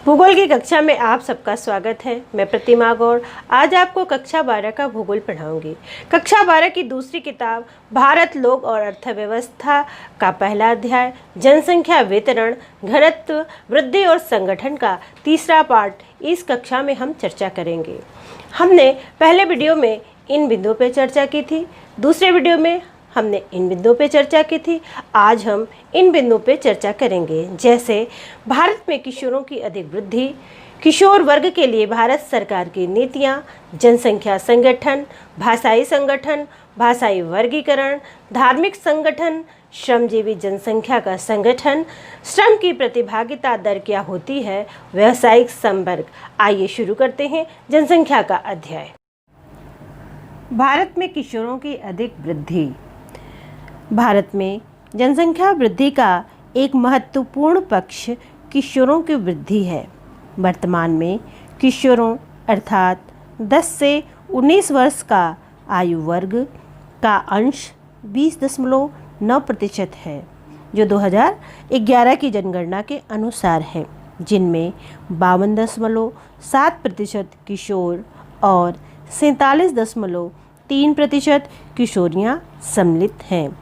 भूगोल की कक्षा में आप सबका स्वागत है। मैं प्रतिमा गौड़ आज आपको कक्षा 12 का भूगोल पढ़ाऊंगी। कक्षा 12 की दूसरी किताब भारत, लोक और अर्थव्यवस्था का पहला अध्याय जनसंख्या वितरण, घनत्व, वृद्धि और संगठन का तीसरा पार्ट इस कक्षा में हम चर्चा करेंगे। हमने पहले वीडियो में इन बिंदुओं पर चर्चा की थी, दूसरे वीडियो में हमने इन बिंदुओं पे चर्चा की थी। आज हम इन बिंदुओं पे चर्चा करेंगे, जैसे भारत में किशोरों की अधिक वृद्धि, किशोर वर्ग के लिए भारत सरकार की नीतियाँ, जनसंख्या संगठन, भाषाई वर्गीकरण, धार्मिक संगठन, श्रमजीवी जनसंख्या का संगठन, श्रम की प्रतिभागिता दर क्या होती है, व्यावसायिक संवर्ग। आइए शुरू करते हैं जनसंख्या का अध्याय। भारत में किशोरों की अधिक वृद्धि। भारत में जनसंख्या वृद्धि का एक महत्वपूर्ण पक्ष किशोरों की वृद्धि है। वर्तमान में किशोरों अर्थात 10 से 19 वर्ष का आयु वर्ग का अंश 20.9% है, जो 2011 की जनगणना के अनुसार है, जिनमें 52.7% किशोर और 47.3% किशोरियाँ सम्मिलित हैं।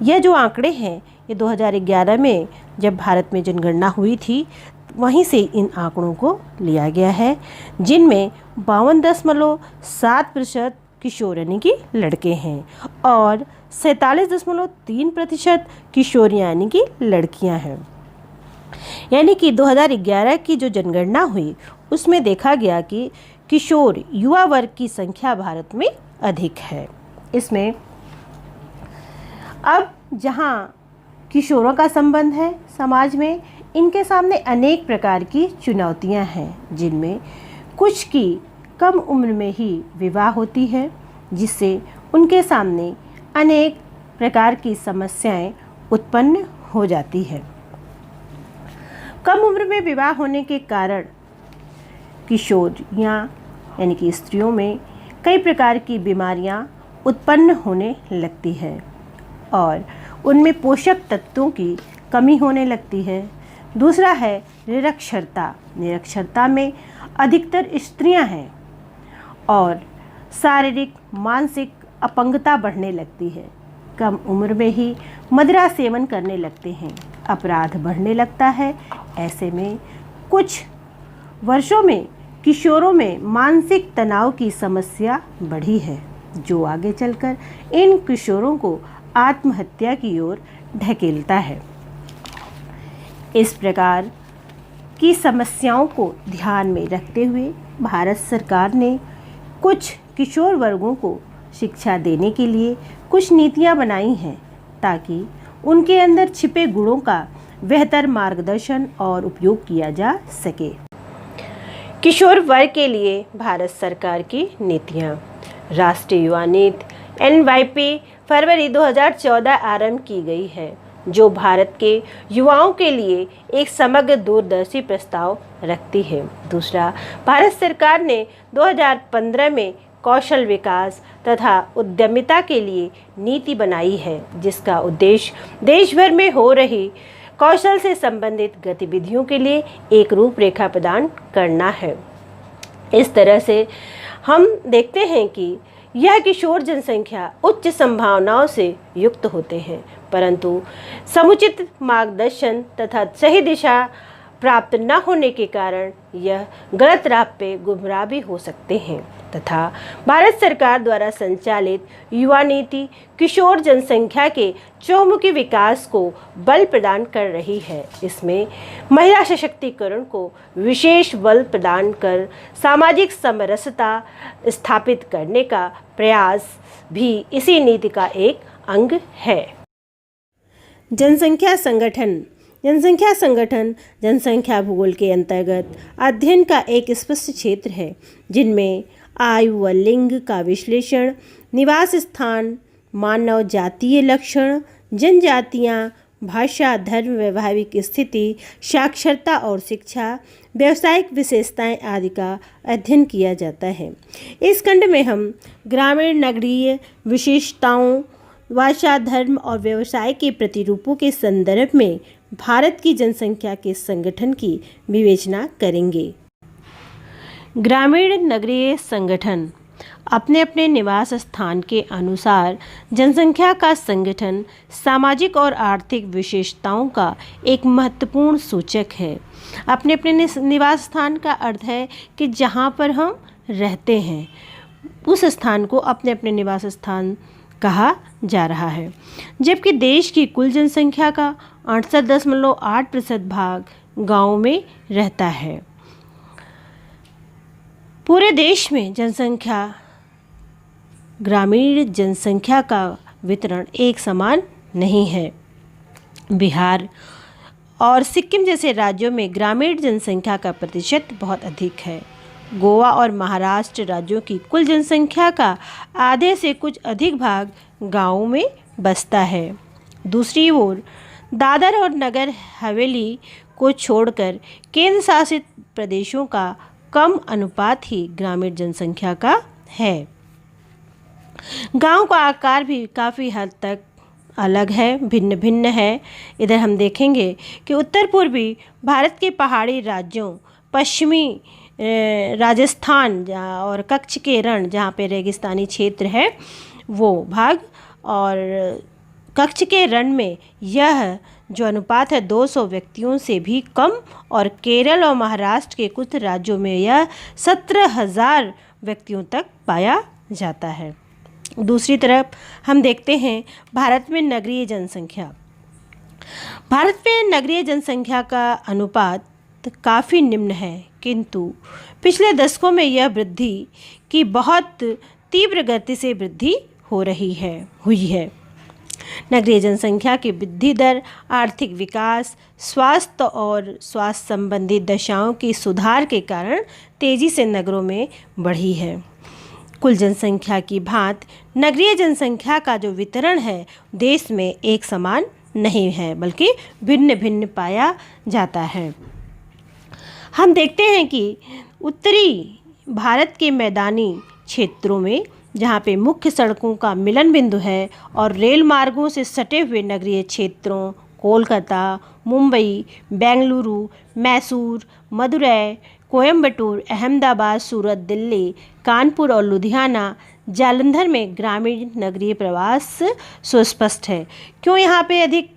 यह जो आंकड़े हैं ये 2011 में जब भारत में जनगणना हुई थी वहीं से इन आंकड़ों को लिया गया है, जिनमें 52.7% किशोर यानी कि लड़के हैं और 47.3% किशोरियाँ यानी कि लड़कियां हैं। यानी कि 2011 की जो जनगणना हुई उसमें देखा गया कि किशोर युवा वर्ग की संख्या भारत में अधिक है। इसमें अब जहाँ किशोरों का संबंध है समाज में, इनके सामने अनेक प्रकार की चुनौतियाँ हैं, जिनमें कुछ की कम उम्र में ही विवाह होती है, जिससे उनके सामने अनेक प्रकार की समस्याएं उत्पन्न हो जाती है। कम उम्र में विवाह होने के कारण किशोरियाँ यानी कि स्त्रियों में कई प्रकार की बीमारियां उत्पन्न होने लगती है और उनमें पोषक तत्वों की कमी होने लगती है। दूसरा है निरक्षरता। निरक्षरता में अधिकतर स्त्रियां हैं और शारीरिक मानसिक अपंगता बढ़ने लगती है। कम उम्र में ही मदिरा सेवन करने लगते हैं, अपराध बढ़ने लगता है। ऐसे में कुछ वर्षों में किशोरों में मानसिक तनाव की समस्या बढ़ी है, जो आगे चलकर इन किशोरों को आत्महत्या की ओर ढकेलता है। इस प्रकार की समस्याओं को ध्यान में रखते हुए भारत सरकार ने कुछ किशोर वर्गों को शिक्षा देने के लिए कुछ नीतियां बनाई हैं, ताकि उनके अंदर छिपे गुणों का बेहतर मार्गदर्शन और उपयोग किया जा सके। किशोर वर्ग के लिए भारत सरकार की नीतियाँ। राष्ट्रीय युवा नीति NYP फरवरी 2014 आरंभ की गई है, जो भारत के युवाओं के लिए एक समग्र दूरदर्शी प्रस्ताव रखती है। दूसरा, भारत सरकार ने 2015 में कौशल विकास तथा उद्यमिता के लिए नीति बनाई है, जिसका उद्देश्य देश भर में हो रही कौशल से संबंधित गतिविधियों के लिए एक रूपरेखा प्रदान करना है। इस तरह से हम देखते हैं कि यह किशोर जनसंख्या उच्च संभावनाओं से युक्त होते हैं, परंतु समुचित मार्गदर्शन तथा सही दिशा प्राप्त न होने के कारण यह गलत राह पे गुमराह भी हो सकते हैं। तथा भारत सरकार द्वारा संचालित युवा नीति किशोर जनसंख्या के चहुमुखी विकास को बल प्रदान कर रही है। इसमें महिला सशक्तिकरण को विशेष बल प्रदान कर सामाजिक समरसता स्थापित करने का प्रयास भी इसी नीति का एक अंग है। जनसंख्या संगठन। जनसंख्या संगठन जनसंख्या भूगोल के अंतर्गत अध्ययन का एक स्पष्ट क्षेत्र है, जिनमें आयु व लिंग का विश्लेषण, निवास स्थान, मानव जातीय लक्षण, जनजातियाँ, भाषा, धर्म, वैवाहिक स्थिति, साक्षरता और शिक्षा, व्यावसायिक विशेषताएं आदि का अध्ययन किया जाता है। इस खंड में हम ग्रामीण नगरीय विशेषताओं, भाषा, धर्म और व्यवसाय के प्रतिरूपों के संदर्भ में भारत की जनसंख्या के संगठन की विवेचना करेंगे। ग्रामीण नगरीय संगठन अपने अपने निवास स्थान के अनुसार जनसंख्या का संगठन सामाजिक और आर्थिक विशेषताओं का एक महत्वपूर्ण सूचक है। अपने अपने निवास स्थान का अर्थ है कि जहाँ पर हम रहते हैं उस स्थान को अपने अपने निवास स्थान कहा जा रहा है। जबकि देश की कुल जनसंख्या का 68.8% भाग गाँव में रहता है। पूरे देश में ग्रामीण जनसंख्या का वितरण एक समान नहीं है। बिहार और सिक्किम जैसे राज्यों में ग्रामीण जनसंख्या का प्रतिशत बहुत अधिक है। गोवा और महाराष्ट्र राज्यों की कुल जनसंख्या का आधे से कुछ अधिक भाग गाँवों में बसता है। दूसरी ओर दादर और नगर हवेली को छोड़कर केंद्र शासित प्रदेशों का कम अनुपात ही ग्रामीण जनसंख्या का है। गांव का आकार भी काफ़ी हद तक अलग है, भिन्न भिन्न है। इधर हम देखेंगे कि उत्तर पूर्वी भारत के पहाड़ी राज्यों, पश्चिमी राजस्थान और कच्छ के रण जहाँ पे रेगिस्तानी क्षेत्र है वो भाग, और कच्छ के रण में यह जो अनुपात है 200 व्यक्तियों से भी कम, और केरल और महाराष्ट्र के कुछ राज्यों में यह 17,000 व्यक्तियों तक पाया जाता है। दूसरी तरफ हम देखते हैं भारत में नगरीय जनसंख्या। भारत में नगरीय जनसंख्या का अनुपात काफ़ी निम्न है, किंतु पिछले दशकों में यह वृद्धि की बहुत तीव्र गति से वृद्धि हुई है। नगरीय जनसंख्या की वृद्धि दर आर्थिक विकास, स्वास्थ्य और स्वास्थ्य संबंधी दशाओं की सुधार के कारण तेज़ी से नगरों में बढ़ी है। कुल जनसंख्या की भांति नगरीय जनसंख्या का जो वितरण है देश में एक समान नहीं है, बल्कि भिन्न भिन्न पाया जाता है। हम देखते हैं कि उत्तरी भारत के मैदानी क्षेत्रों में जहाँ पे मुख्य सड़कों का मिलन बिंदु है और रेल मार्गों से सटे हुए नगरीय क्षेत्रों कोलकाता, मुंबई, बेंगलुरु, मैसूर, मदुरै, कोयम्बटूर, अहमदाबाद, सूरत, दिल्ली, कानपुर और लुधियाना, जालंधर में ग्रामीण नगरीय प्रवास सुस्पष्ट है। क्यों यहाँ पे अधिक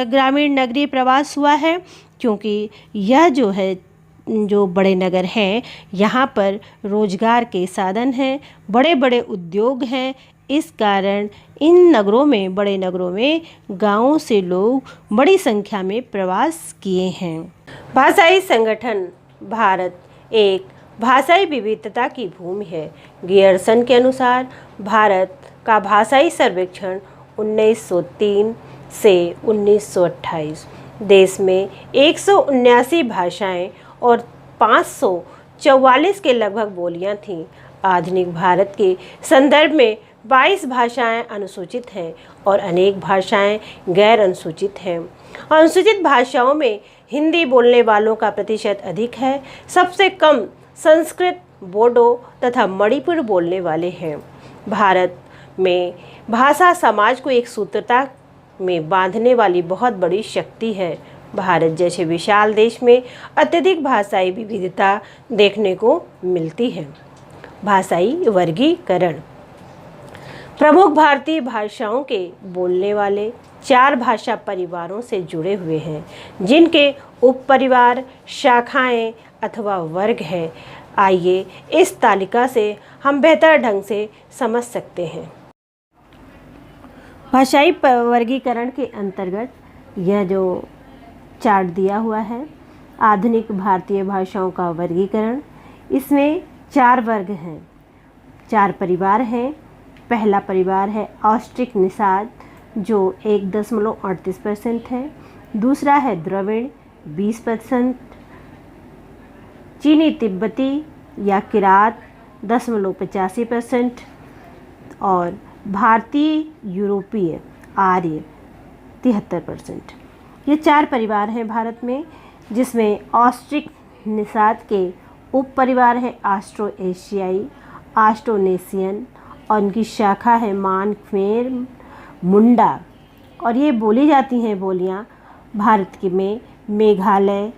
ग्रामीण नगरीय प्रवास हुआ है? क्योंकि यह जो बड़े नगर हैं यहाँ पर रोजगार के साधन हैं, बड़े बड़े उद्योग हैं। इस कारण इन बड़े नगरों में गाँवों से लोग बड़ी संख्या में प्रवास किए हैं। भाषाई संगठन भारत एक भाषाई विविधता की भूमि है। गियर्सन के अनुसार भारत का भाषाई सर्वेक्षण 1903 से 1928 देश में 179 भाषाएं और 544 के लगभग बोलियां थीं। आधुनिक भारत के संदर्भ में 22 भाषाएं अनुसूचित हैं और अनेक भाषाएं गैर अनुसूचित हैं। अनुसूचित भाषाओं में हिंदी बोलने वालों का प्रतिशत अधिक है। सबसे कम संस्कृत, बोडो तथा मणिपुर बोलने वाले हैं। भारत में भाषा समाज को एक सूत्रता में बांधने वाली बहुत बड़ी शक्ति है। भारत जैसे विशाल देश में अत्यधिक भाषाई विविधता देखने को मिलती है। भाषाई वर्गीकरण प्रमुख भारतीय भाषाओं के बोलने वाले 4 भाषा परिवारों से जुड़े हुए हैं, जिनके उपपरिवार, शाखाएं अथवा वर्ग हैं। आइए इस तालिका से हम बेहतर ढंग से समझ सकते हैं। भाषाई वर्गीकरण के अंतर्गत यह जो चार्ट दिया हुआ है, आधुनिक भारतीय भाषाओं का वर्गीकरण, इसमें 4 वर्ग हैं, 4 परिवार हैं। पहला परिवार है ऑस्ट्रिक निषाद जो 1.38% है। दूसरा है द्रविड़ 20%, चीनी तिब्बती या किरात 0.85% और भारतीय यूरोपीय आर्य 73%। ये 4 परिवार हैं भारत में, जिसमें ऑस्ट्रिक निषाद के उप परिवार है ऑस्ट्रो एशियाई, ऑस्ट्रोनेशियन और उनकी शाखा है मान, खमेर, मुंडा। और ये बोली जाती हैं बोलियाँ भारत के में मेघालय,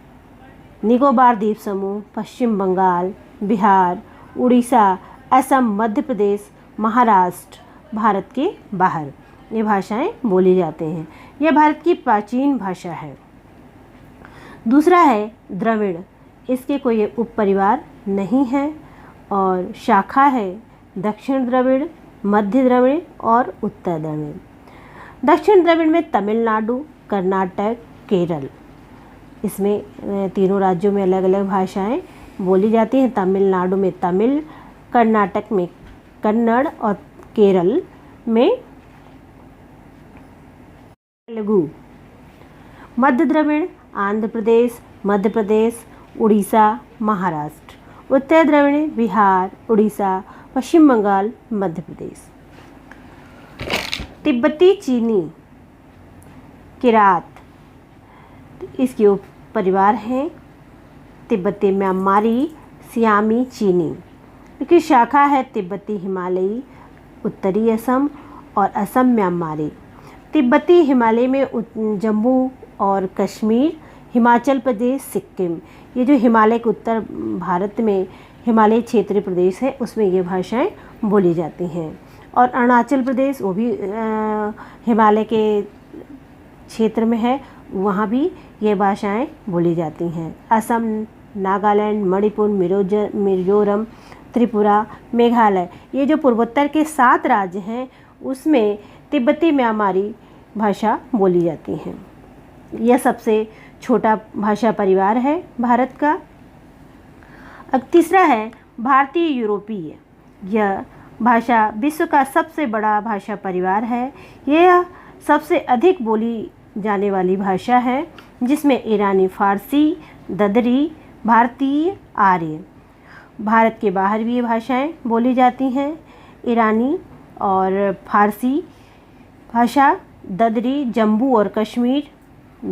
निकोबार द्वीप समूह, पश्चिम बंगाल, बिहार, उड़ीसा, असम, मध्य प्रदेश, महाराष्ट्र भारत के बाहर ये भाषाएं बोली जाती हैं। यह भारत की प्राचीन भाषा है। दूसरा है द्रविड़। इसके कोई उपपरिवार नहीं है और शाखा है दक्षिण द्रविड़, मध्य द्रविड़ और उत्तर द्रविड़। दक्षिण द्रविड़ में तमिलनाडु, कर्नाटक, केरल, इसमें तीनों राज्यों में अलग अलग भाषाएं बोली जाती हैं। तमिलनाडु में तमिल, कर्नाटक में कन्नड़ और केरल में तेलुगु। मध्य द्रविड़ आंध्र प्रदेश, मध्य प्रदेश, उड़ीसा, महाराष्ट्र। उत्तर द्रविड़ बिहार, उड़ीसा, पश्चिम बंगाल, मध्य प्रदेश। तिब्बती चीनी किरात, इसके उप परिवार हैं तिब्बती म्यांमारी, सियामी चीनी। इसकी शाखा है तिब्बती हिमालयी, उत्तरी असम और असम म्यांमारी। तिब्बती हिमालय में जम्मू और कश्मीर, हिमाचल प्रदेश, सिक्किम, ये जो हिमालय के उत्तर भारत में हिमालय क्षेत्रीय प्रदेश है उसमें ये भाषाएं बोली जाती हैं। और अरुणाचल प्रदेश वो भी हिमालय के क्षेत्र में है, वहाँ भी ये भाषाएं बोली जाती हैं। असम, नागालैंड, मणिपुर, मिजोरम, त्रिपुरा, मेघालय, ये जो पूर्वोत्तर के 7 राज्य हैं उसमें तिब्बती म्यांमारी भाषा बोली जाती हैं। यह सबसे छोटा भाषा परिवार है भारत का। अब तीसरा है भारतीय यूरोपीय। यह भाषा विश्व का सबसे बड़ा भाषा परिवार है। यह सबसे अधिक बोली जाने वाली भाषा है, जिसमें ईरानी फारसी, ददरी, भारतीय, आर्य। भारत के बाहर भी ये भाषाएं बोली जाती हैं। ईरानी और फारसी भाषा, ददरी जम्मू और कश्मीर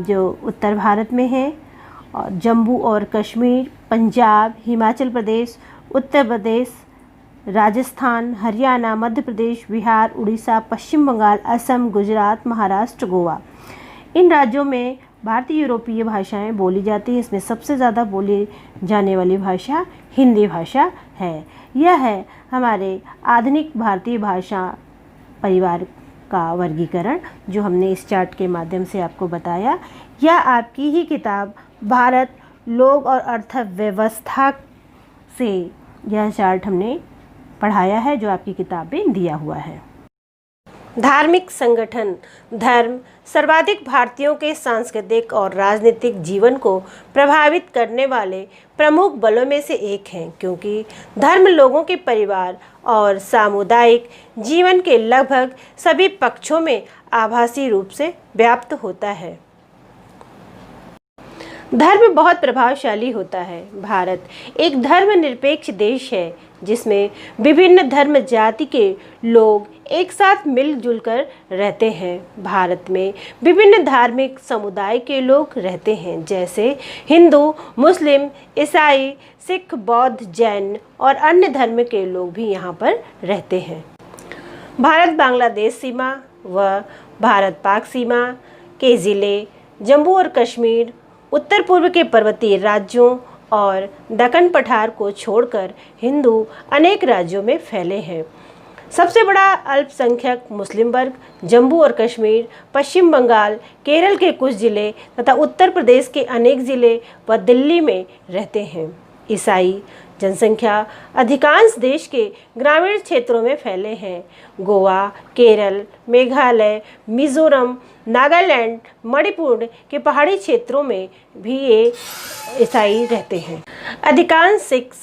जो उत्तर भारत में है, और जम्मू और कश्मीर, पंजाब, हिमाचल प्रदेश, उत्तर प्रदेश, राजस्थान, हरियाणा, मध्य प्रदेश, बिहार, उड़ीसा, पश्चिम बंगाल, असम, गुजरात, महाराष्ट्र, गोवा, इन राज्यों में भारतीय यूरोपीय भाषाएं बोली जाती हैं। इसमें सबसे ज़्यादा बोली जाने वाली भाषा हिंदी भाषा है। यह है हमारे आधुनिक भारतीय भाषा परिवार का वर्गीकरण जो हमने इस चार्ट के माध्यम से आपको बताया। यह आपकी ही किताब भारत, लोग और अर्थव्यवस्था से यह चार्ट हमने पढ़ाया है जो आपकी किताब में दिया हुआ है। धार्मिक संगठन। धर्म सर्वाधिक भारतीयों के सांस्कृतिक और राजनीतिक जीवन को प्रभावित करने वाले प्रमुख बलों में से एक है, क्योंकि धर्म लोगों के परिवार और सामुदायिक जीवन के लगभग सभी पक्षों में आभासी रूप से व्याप्त होता है। धर्म बहुत प्रभावशाली होता है। भारत एक धर्मनिरपेक्ष देश है जिसमें विभिन्न धर्म जाति के लोग एक साथ मिलजुल कर रहते हैं। भारत में विभिन्न धार्मिक समुदाय के लोग रहते हैं, जैसे हिंदू, मुस्लिम, ईसाई, सिख, बौद्ध, जैन और अन्य धर्म के लोग भी यहाँ पर रहते हैं। भारत बांग्लादेश सीमा व भारत पाक सीमा के ज़िले जम्मू और कश्मीर, उत्तर पूर्व के पर्वतीय राज्यों और दक्कन पठार को छोड़कर हिंदू अनेक राज्यों में फैले हैं। सबसे बड़ा अल्पसंख्यक मुस्लिम वर्ग जम्मू और कश्मीर, पश्चिम बंगाल, केरल के कुछ ज़िले तथा उत्तर प्रदेश के अनेक ज़िले व दिल्ली में रहते हैं। ईसाई जनसंख्या अधिकांश देश के ग्रामीण क्षेत्रों में फैले हैं। गोवा, केरल, मेघालय, मिजोरम, नागालैंड, मणिपुर के पहाड़ी क्षेत्रों में भी ये ईसाई रहते हैं। अधिकांश सिख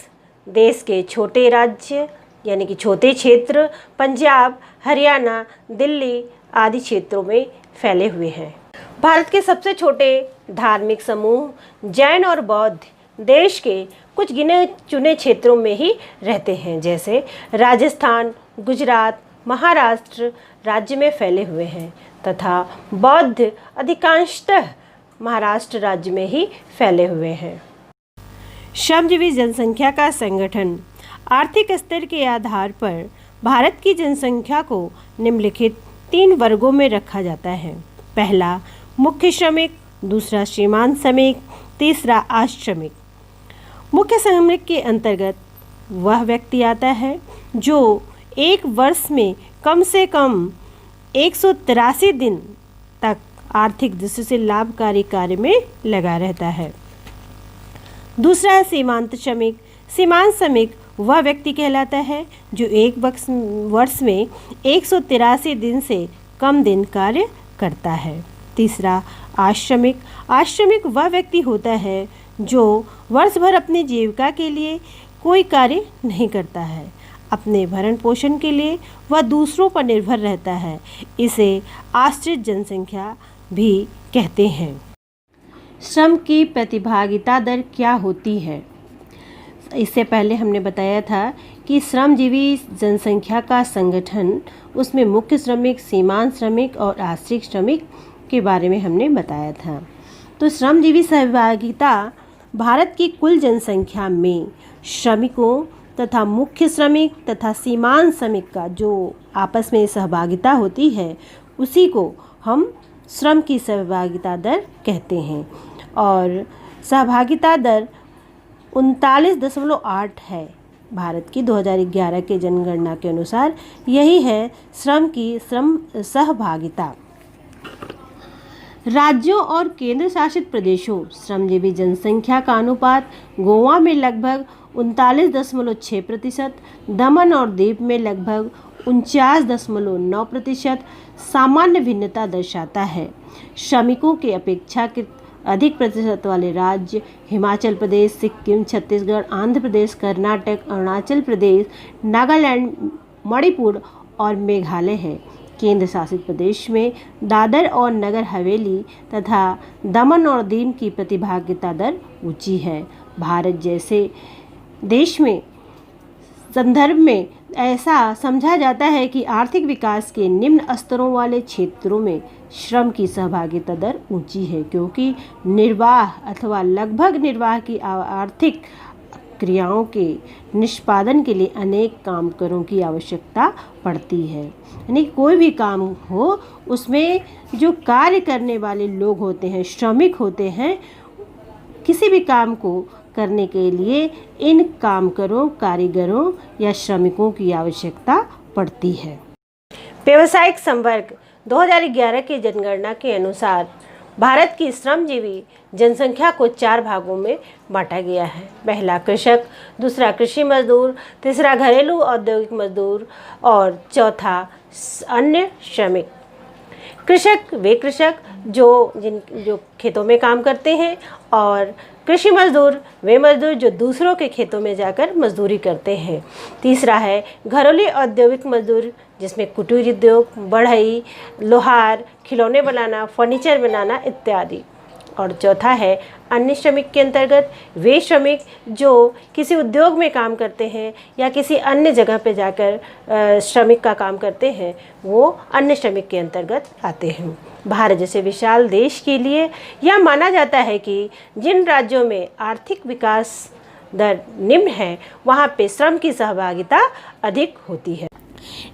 देश के छोटे राज्य यानी कि छोटे क्षेत्र पंजाब, हरियाणा, दिल्ली आदि क्षेत्रों में फैले हुए हैं। भारत के सबसे छोटे धार्मिक समूह जैन और बौद्ध देश के कुछ गिने चुने क्षेत्रों में ही रहते हैं, जैसे राजस्थान, गुजरात, महाराष्ट्र राज्य में फैले हुए हैं तथा बौद्ध अधिकांशतः महाराष्ट्र राज्य में ही फैले हुए हैं। श्रमजीवी जनसंख्या का संगठन। आर्थिक स्तर के आधार पर भारत की जनसंख्या को निम्नलिखित 3 वर्गों में रखा जाता है। पहला, मुख्य श्रमिक, दूसरा सीमांत श्रमिक, तीसरा आश्रमिक। मुख्य श्रमिक के अंतर्गत वह व्यक्ति आता है जो एक वर्ष में कम से कम 183 दिन तक आर्थिक दृष्टि से लाभकारी कार्य में लगा रहता है। दूसरा है सीमांत श्रमिक। सीमांत श्रमिक वह व्यक्ति कहलाता है जो एक वर्ष में 183 दिन से कम दिन कार्य करता है। तीसरा आश्रमिक। आश्रमिक वह व्यक्ति होता है जो वर्ष भर अपनी जीविका के लिए कोई कार्य नहीं करता है। अपने भरण पोषण के लिए वह दूसरों पर निर्भर रहता है। इसे आश्रित जनसंख्या भी कहते हैं। श्रम की प्रतिभागिता दर क्या होती है? इससे पहले हमने बताया था कि श्रमजीवी जनसंख्या का संगठन, उसमें मुख्य श्रमिक, सीमांत श्रमिक और आश्रित श्रमिक के बारे में हमने बताया था। तो श्रमजीवी सहभागिता भारत की कुल जनसंख्या में श्रमिकों तथा मुख्य श्रमिक तथा सीमांत श्रमिक का जो आपस में सहभागिता होती है, उसी को हम श्रम की सहभागिता दर कहते हैं। और सहभागिता दर 39.8 है। भारत की 2011 के जनगणना के अनुसार यही है श्रम सहभागिता। राज्यों और केंद्र शासित प्रदेशों श्रमजीवी जनसंख्या का अनुपात गोवा में लगभग 39.6%, दमन और दीव में लगभग 49.9% सामान्य भिन्नता दर्शाता है। श्रमिकों के अपेक्षाकृत अधिक प्रतिशत वाले राज्य हिमाचल प्रदेश, सिक्किम, छत्तीसगढ़, आंध्र प्रदेश, कर्नाटक, अरुणाचल प्रदेश, नागालैंड, मणिपुर और मेघालय है। केंद्र शासित प्रदेश में दादर और नगर हवेली तथा दमन और दीव की प्रतिभागिता दर ऊंची है। भारत जैसे देश में संदर्भ में ऐसा समझा जाता है कि आर्थिक विकास के निम्न स्तरों वाले क्षेत्रों में श्रम की सहभागिता दर ऊंची है, क्योंकि निर्वाह अथवा लगभग निर्वाह की आर्थिक क्रियाओं के निष्पादन के लिए अनेक कामगारों की आवश्यकता पड़ती है। यानी कोई भी काम हो, उसमें जो कार्य करने वाले लोग होते हैं, श्रमिक होते हैं, किसी भी काम को करने के लिए इन कामगारों, कारीगरों या श्रमिकों की आवश्यकता पड़ती है। व्यावसायिक संवर्ग 2011 की जनगणना के अनुसार भारत की श्रमजीवी जनसंख्या को 4 भागों में बांटा गया है। पहला कृषक, दूसरा कृषि मजदूर, तीसरा घरेलू औद्योगिक मजदूर और चौथा अन्य श्रमिक। कृषक वे कृषक जो खेतों में काम करते हैं, और कृषि मजदूर वे मजदूर जो दूसरों के खेतों में जाकर मजदूरी करते हैं। तीसरा है घरेलू औद्योगिक मजदूर, जिसमें कुटीर उद्योग, बढ़ई, लोहार, खिलौने बनाना, फर्नीचर बनाना इत्यादि। और चौथा है अन्य श्रमिक के अंतर्गत वे श्रमिक जो किसी उद्योग में काम करते हैं या किसी अन्य जगह पे जाकर श्रमिक का काम करते हैं, वो अन्य श्रमिक के अंतर्गत आते हैं। भारत जैसे विशाल देश के लिए यह माना जाता है कि जिन राज्यों में आर्थिक विकास दर निम्न है, वहाँ पे श्रम की सहभागिता अधिक होती है।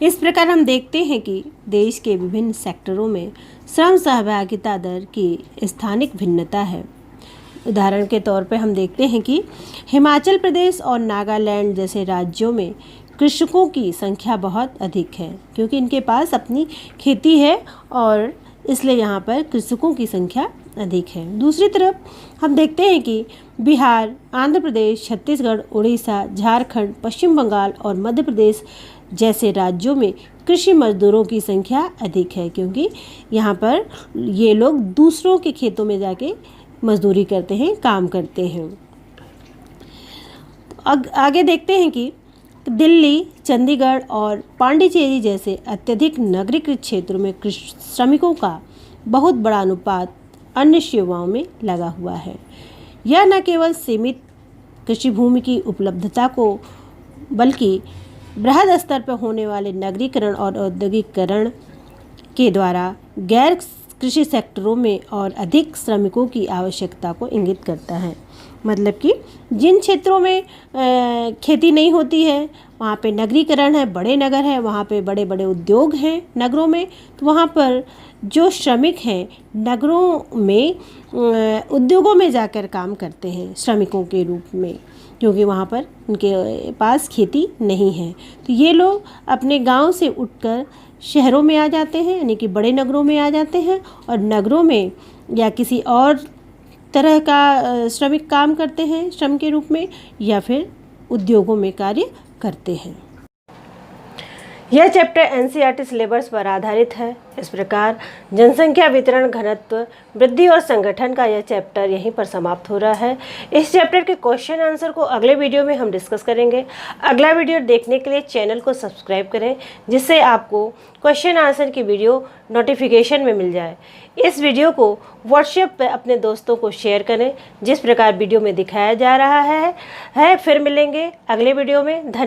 इस प्रकार हम देखते हैं कि देश के विभिन्न सेक्टरों में श्रम सहभागिता दर की स्थानिक भिन्नता है। उदाहरण के तौर पर हम देखते हैं कि हिमाचल प्रदेश और नागालैंड जैसे राज्यों में कृषकों की संख्या बहुत अधिक है, क्योंकि इनके पास अपनी खेती है और इसलिए यहाँ पर कृषकों की संख्या अधिक है। दूसरी तरफ हम देखते हैं कि बिहार, आंध्र प्रदेश, छत्तीसगढ़, उड़ीसा, झारखंड, पश्चिम बंगाल और मध्य प्रदेश जैसे राज्यों में कृषि मजदूरों की संख्या अधिक है, क्योंकि यहाँ पर ये लोग दूसरों के खेतों में जाके मजदूरी करते हैं, काम करते हैं। आगे देखते हैं कि दिल्ली, चंडीगढ़ और पांडिचेरी जैसे अत्यधिक नगरीकृत क्षेत्रों में श्रमिकों का बहुत बड़ा अनुपात अन्य सेवाओं में लगा हुआ है। यह न केवल सीमित कृषि भूमि की उपलब्धता को, बल्कि बृहद स्तर पर होने वाले नगरीकरण और औद्योगिकरण के द्वारा गैर कृषि सेक्टरों में और अधिक श्रमिकों की आवश्यकता को इंगित करता है। मतलब कि जिन क्षेत्रों में खेती नहीं होती है, वहाँ पे नगरीकरण है, बड़े नगर है, वहाँ पे बड़े बड़े उद्योग हैं नगरों में, तो वहाँ पर जो श्रमिक हैं नगरों में उद्योगों में जाकर काम करते हैं श्रमिकों के रूप में, क्योंकि वहाँ पर उनके पास खेती नहीं है। तो ये लोग अपने गांव से उठकर शहरों में आ जाते हैं, यानी कि बड़े नगरों में आ जाते हैं, और नगरों में या किसी और तरह का श्रमिक काम करते हैं श्रम के रूप में, या फिर उद्योगों में कार्य करते हैं। यह चैप्टर एनसीईआरटी सिलेबस पर आधारित है। इस प्रकार जनसंख्या वितरण घनत्व वृद्धि और संगठन का यह चैप्टर यहीं पर समाप्त हो रहा है। इस चैप्टर के क्वेश्चन आंसर को अगले वीडियो में हम डिस्कस करेंगे। अगला वीडियो देखने के लिए चैनल को सब्सक्राइब करें, जिससे आपको क्वेश्चन आंसर की वीडियो नोटिफिकेशन में मिल जाए। इस वीडियो को व्हाट्सएप पर अपने दोस्तों को शेयर करें, जिस प्रकार वीडियो में दिखाया जा रहा है। फिर मिलेंगे अगले वीडियो में। धन्यवाद।